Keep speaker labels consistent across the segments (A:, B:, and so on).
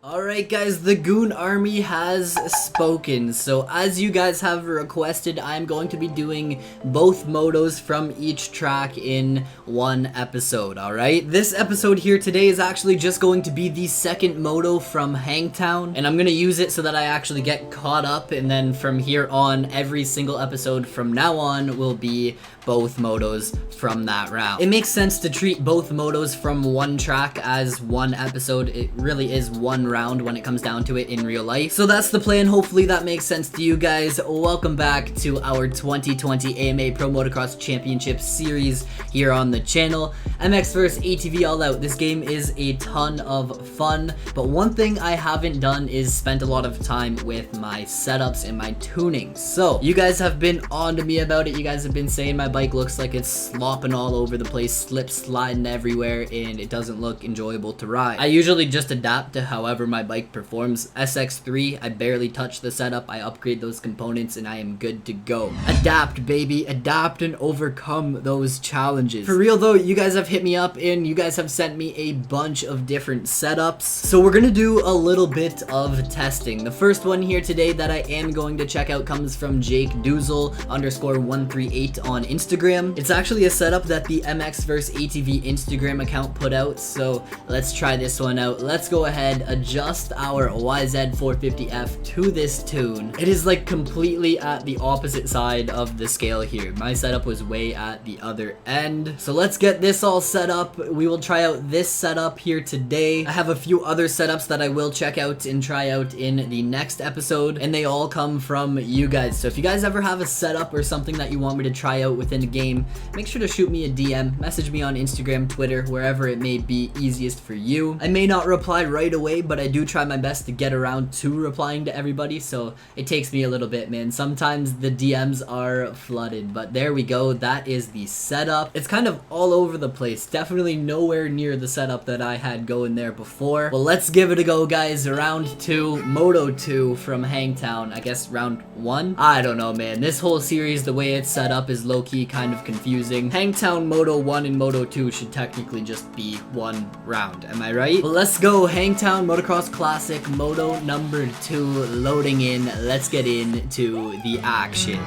A: Alright guys, the Goon Army has spoken. So as you guys have requested, I'm going to be doing both motos from each track in one episode, alright? This episode here today is actually just going to be the second moto from Hangtown, and I'm going to use it so that I actually get caught up, and then from here on, every single episode from now on will be both motos from that round. It makes sense to treat both motos from one track as one episode. It really is one round when it comes down to it in real life. So that's the plan. Hopefully that makes sense to you guys. Welcome back to our 2020 AMA Pro Motocross Championship Series here on the channel. MX vs ATV All Out. This game is a ton of fun, but one thing I haven't done is spent a lot of time with my setups and my tuning. So you guys have been on to me about it. You guys have been saying my bike looks like it's slopping all over the place, slip sliding everywhere, and it doesn't look enjoyable to ride. I usually just adapt to however my bike performs. SX3, I barely touch the setup, I upgrade those components, and I am good to go. Adapt, baby, adapt and overcome those challenges. For real though, you guys have hit me up and you guys have sent me a bunch of different setups, so we're gonna do a little bit of testing. The first one here today that I am going to check out comes from Jake Doozle _138 on Instagram. It's actually a setup that the MX vs ATV Instagram account put out, so let's try this one out. Let's go ahead, adjust our YZ450F to this tune. It is like completely at the opposite side of the scale here. My setup was way at the other end. So let's get this all set up. We will try out this setup here today. I have a few other setups that I will check out and try out in the next episode, and they all come from you guys. So if you guys ever have a setup or something that you want me to try out within the game, make sure to shoot me a DM, message me on Instagram, Twitter, wherever it may be easiest for you. I may not reply right away, but I do try my best to get around to replying to everybody, so it takes me a little bit, man. Sometimes the DMs are flooded, but there we go. That is the setup. It's kind of all over the place. Definitely nowhere near the setup that I had going there before. Well, let's give it a go, guys. Round 2, Moto 2 from Hangtown. I guess round 1? I don't know, man. This whole series, the way it's set up is low-key kind of confusing. Hangtown Moto 1 and Moto 2 should technically just be one round. Am I right? Well, let's go. Hangtown Motocross Classic Moto number 2 loading in. Let's get into the action.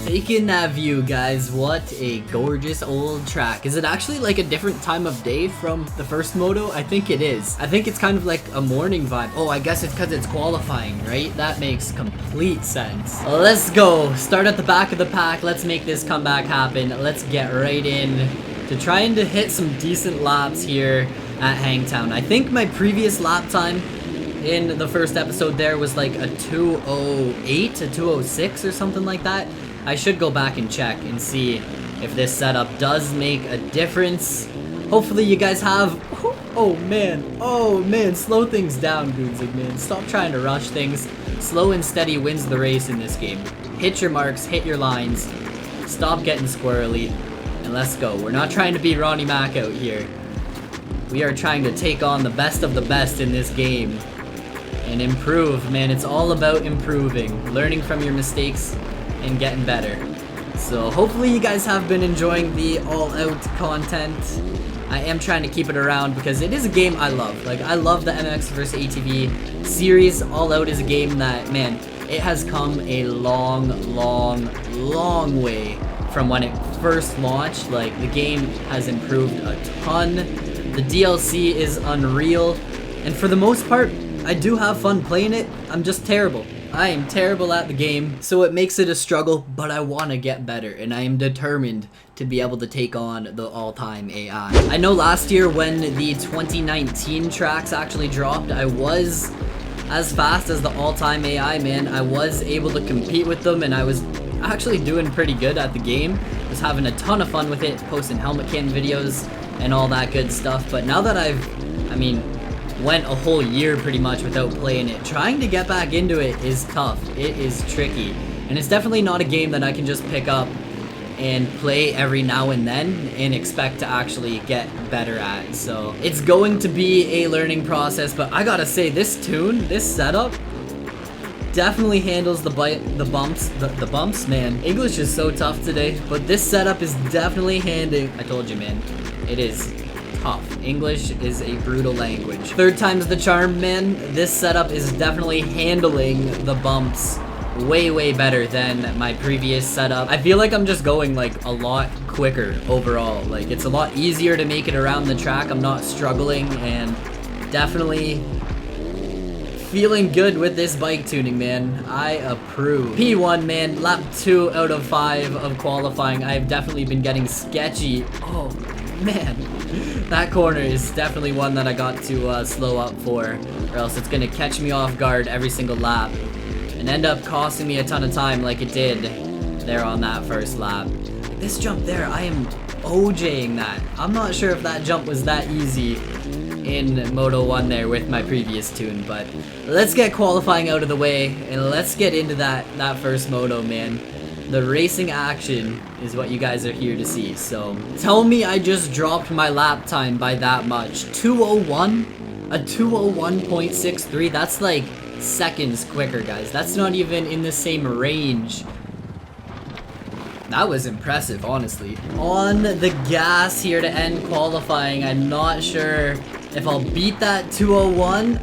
A: Taking that view, guys. What a gorgeous old track. Is it actually like a different time of day from the first moto? I think it is. I think it's kind of like a morning vibe. Oh, I guess it's because it's qualifying, right? That makes complete sense. Let's go. Start at the back of the pack. Let's make this comeback happen. Let's get right in to trying to hit some decent laps here at Hangtown. I think my previous lap time in the first episode there was like a 2:08, a 2:06 or something like that. I should go back and check and see if this setup does make a difference. Hopefully you guys have... Oh man, slow things down, Goonzig, man. Stop trying to rush things. Slow and steady wins the race in this game. Hit your marks, hit your lines, stop getting squirrely, and let's go. We're not trying to be Ronnie Mack out here. We are trying to take on the best of the best in this game and improve, man. It's all about improving, learning from your mistakes, and getting better. So hopefully you guys have been enjoying the All Out content. I am trying to keep it around because it is a game I love. Like, I love the MX vs ATV series. All Out is a game that, man, it has come a long way from when it first launched. Like, the game has improved a ton. The DLC is unreal, and for the most part I do have fun playing it. I'm just terrible. I am terrible at the game, so it makes it a struggle, but I want to get better, and I am determined to be able to take on the all-time AI. I know last year when the 2019 tracks actually dropped, I was as fast as the all-time AI, man. I was able to compete with them, and I was actually doing pretty good at the game. I was having a ton of fun with it, posting helmet cam videos and all that good stuff, but now that went a whole year pretty much without playing it, trying to get back into it is tough. It is tricky, and it's definitely not a game that I can just pick up and play every now and then and expect to actually get better at. So it's going to be a learning process, but I gotta say, this tune, this setup, definitely handles the bumps, man. English is so tough today, but this setup is definitely I told you, man, it is tough. English is a brutal language. Third time's the charm, man. This setup is definitely handling the bumps way better than my previous setup. I feel like I'm just going like a lot quicker overall. Like it's a lot easier to make it around the track. I'm not struggling, and definitely feeling good with this bike tuning, man. I approve. P1, man, lap 2 out of 5 of qualifying. I've definitely been getting sketchy. Oh man, that corner is definitely one that I got to slow up for, or else it's gonna catch me off guard every single lap and end up costing me a ton of time like it did there on that first lap. This jump there, I am OJing that. I'm not sure if that jump was that easy in Moto 1 there with my previous tune, but let's get qualifying out of the way and let's get into that first Moto, man. The racing action is what you guys are here to see. So tell me I just dropped my lap time by that much. 201? A 201.63? That's like seconds quicker, guys. That's not even in the same range. That was impressive, honestly. On the gas here to end qualifying. I'm not sure if I'll beat that 201.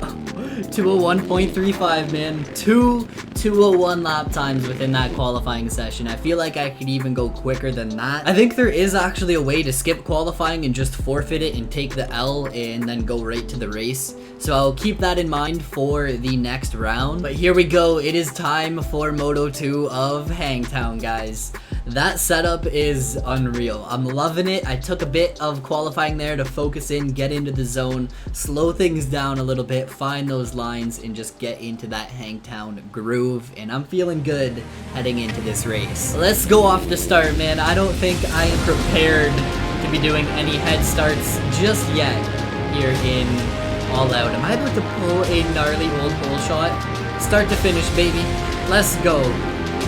A: 201.35, man. Two 201 lap times within that qualifying session. I feel like I could even go quicker than that. I think there is actually a way to skip qualifying and just forfeit it and take the L and then go right to the race. So I'll keep that in mind for the next round. But here we go. It is time for Moto 2 of Hangtown, guys. That setup is unreal. I'm loving it. I took a bit of qualifying there to focus in, get into the zone, slow things down a little bit, find those lines, and just get into that Hangtown groove. And I'm feeling good heading into this race. Let's go off the start, man. I don't think I am prepared to be doing any head starts just yet here in All Out. Am I about to pull a gnarly old hole shot? Start to finish, baby. Let's go.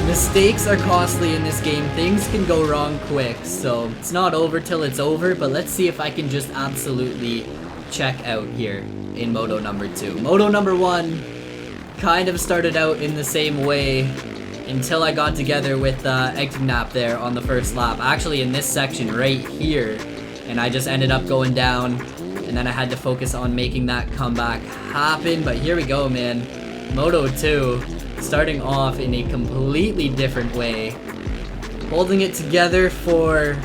A: Mistakes are costly in this game. Things can go wrong quick, so it's not over till it's over, but let's see if I can just absolutely check out here in Moto number 2. Moto number 1 kind of started out in the same way until I got together with Hangtown there on the first lap. Actually in this section right here, and I just ended up going down, and then I had to focus on making that comeback happen. But here we go, man. Moto 2. Starting off in a completely different way. Holding it together for,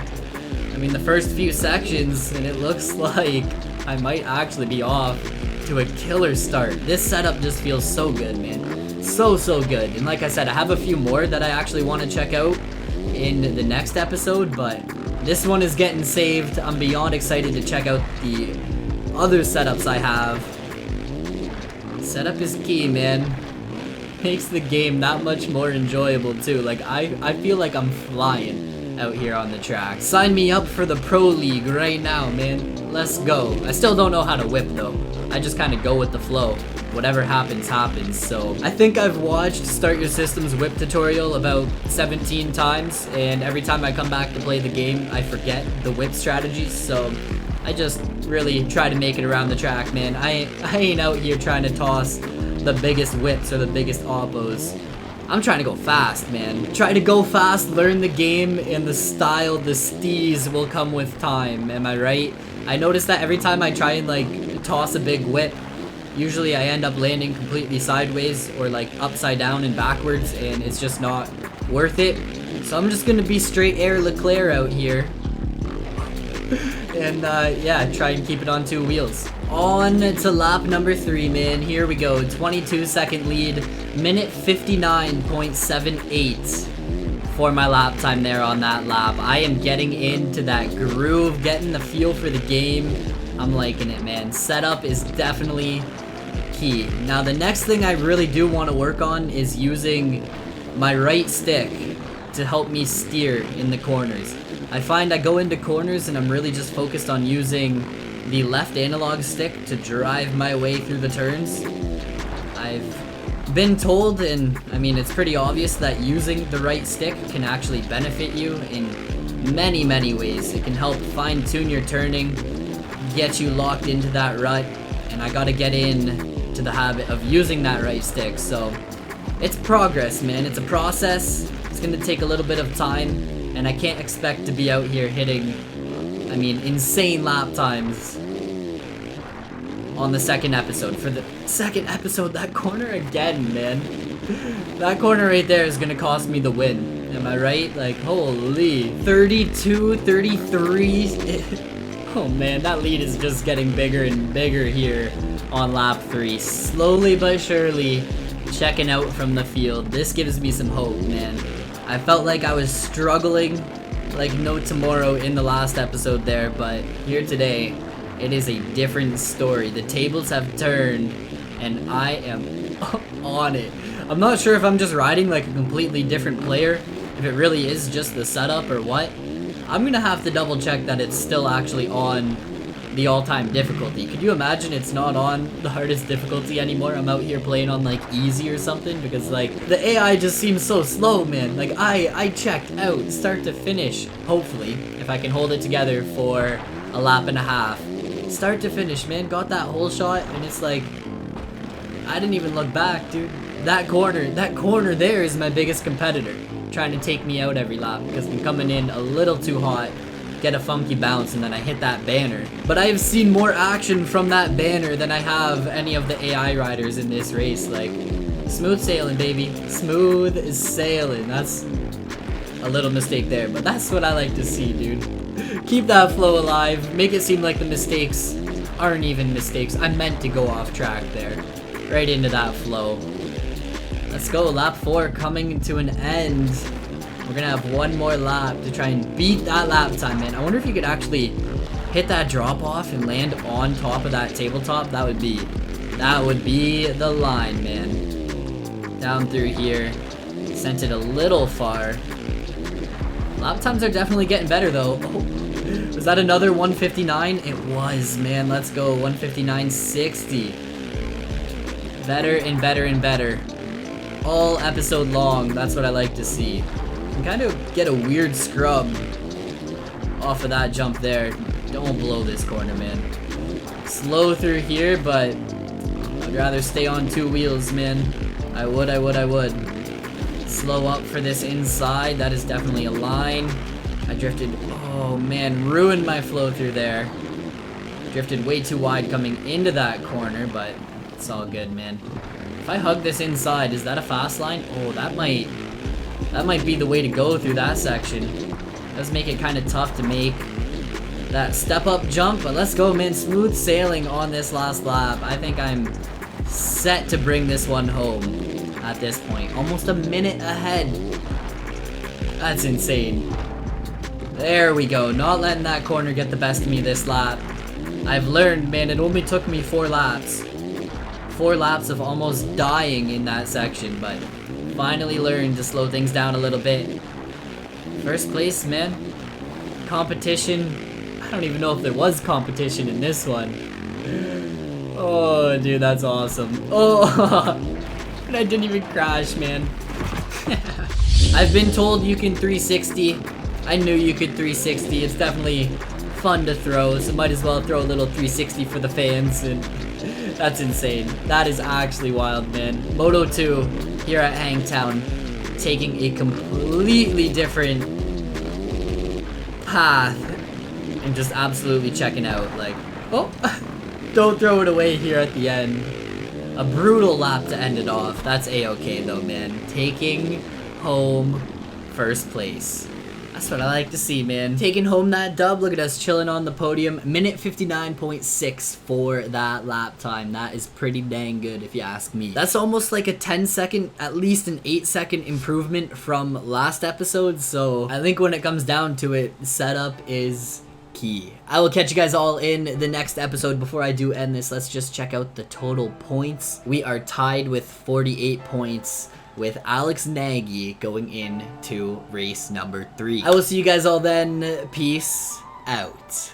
A: the first few sections, and it looks like I might actually be off to a killer start. This setup just feels so good, man. So good. And like I said, I have a few more that I actually want to check out in the next episode, but this one is getting saved. I'm beyond excited to check out the other setups I have. Setup is key, man. Makes the game that much more enjoyable too. Like I feel like I'm flying out here on the track. Sign me up for the Pro League right now, man. Let's go. I still don't know how to whip though. I just kind of go with the flow. Whatever happens, happens. So I think I've watched Start Your System's whip tutorial about 17 times, and every time I come back to play the game, I forget the whip strategies. So I just really try to make it around the track, man. I ain't out here trying to toss the biggest whips or the biggest oppos. I'm trying to go fast, man. Try to go fast, learn the game, and the style, the steez will come with time. Am I right? I noticed that every time I try and like toss a big whip, usually I end up landing completely sideways or like upside down and backwards, and it's just not worth it. So I'm just gonna be straight air Leclerc out here. And yeah, try and keep it on 2 wheels. On to lap number 3, man. Here we go. 22-second lead. Minute 59.78 for my lap time there on that lap. I am getting into that groove, getting the feel for the game. I'm liking it, man. Setup is definitely key. Now, the next thing I really do want to work on is using my right stick to help me steer in the corners. I find I go into corners and I'm really just focused on using the left analog stick to drive my way through the turns. I've been told, and it's pretty obvious, that using the right stick can actually benefit you in many ways. It can help fine-tune your turning, get you locked into that rut, and I gotta get in to the habit of using that right stick. So it's progress, man. It's a process. It's gonna take a little bit of time, and I can't expect to be out here hitting, I mean, insane lap times on the second episode. For the second episode, that corner again, man. That corner right there is gonna cost me the win. Am I right? Like, holy. 32, 33. Oh man, that lead is just getting bigger and bigger here on lap 3. Slowly but surely checking out from the field. This gives me some hope, man. I felt like I was struggling like no tomorrow in the last episode there, but here today, it is a different story. The tables have turned, and I am on it. I'm not sure if I'm just riding like a completely different player, if it really is just the setup or what. I'm gonna have to double check that it's still actually on the all-time difficulty. Could you imagine it's not on the hardest difficulty anymore? I'm out here playing on like easy or something, because like the AI just seems so slow, man. Like I checked out start to finish, hopefully, if I can hold it together for a lap and a half. Start to finish, man. Got that whole shot, and it's like I didn't even look back, dude. That corner there is my biggest competitor, trying to take me out every lap because I'm coming in a little too hot, get a funky bounce, and then I hit that banner. But I have seen more action from that banner than I have any of the AI riders in this race. Like, smooth sailing, baby. Smooth sailing. That's a little mistake there, but that's what I like to see, dude. Keep that flow alive. Make it seem like the mistakes aren't even mistakes. I meant to go off track there. Right into that flow. Let's go, lap 4 coming to an end. We're gonna have one more lap to try and beat that lap time, man. I wonder if you could actually hit that drop off and land on top of that tabletop. That would be the line, man. Down through here. Sent it a little far. Lap times are definitely getting better though. Oh, was that another 159? It was, man. Let's go, 159.60. Better and better and better. All episode long, that's what I like to see. You kind of get a weird scrub off of that jump there. Don't blow this corner, man. Slow through here, but I'd rather stay on 2 wheels, man. I would. Slow up for this inside. That is definitely a line. I drifted, oh man, ruined my flow through there. Drifted way too wide coming into that corner, but it's all good, man. If I hug this inside, is that a fast line? Oh, that might be the way to go through that section. It does make it kind of tough to make that step up jump, but let's go, man. Smooth sailing on this last lap. I think I'm set to bring this one home at this point. Almost a minute ahead. That's insane. There we go. Not letting that corner get the best of me this lap. I've learned, man, it only took me 4 laps. 4 laps of almost dying in that section, but finally learned to slow things down a little bit. First place, man. Competition. I don't even know if there was competition in this one. Oh, dude, that's awesome. Oh, and I didn't even crash, man. I've been told you can 360. I knew you could 360. It's definitely fun to throw, so might as well throw a little 360 for the fans, and that's insane. That is actually wild, man. Moto 2 here at Hangtown, taking a completely different path and just absolutely checking out. Like, oh, don't throw it away here at the end. A brutal lap to end it off. That's a-okay though, man. Taking home first place. That's what I like to see, man. Taking home that dub. Look at us chilling on the podium. Minute 59.6 for that lap time. That is pretty dang good if you ask me. That's almost like a 10-second, at least an 8-second improvement from last episode. So I think when it comes down to it, setup is key. I will catch you guys all in the next episode. Before I do end this, let's just check out the total points. We are tied with 48 points, with Alex Nagy going into race number 3. I will see you guys all then. Peace out.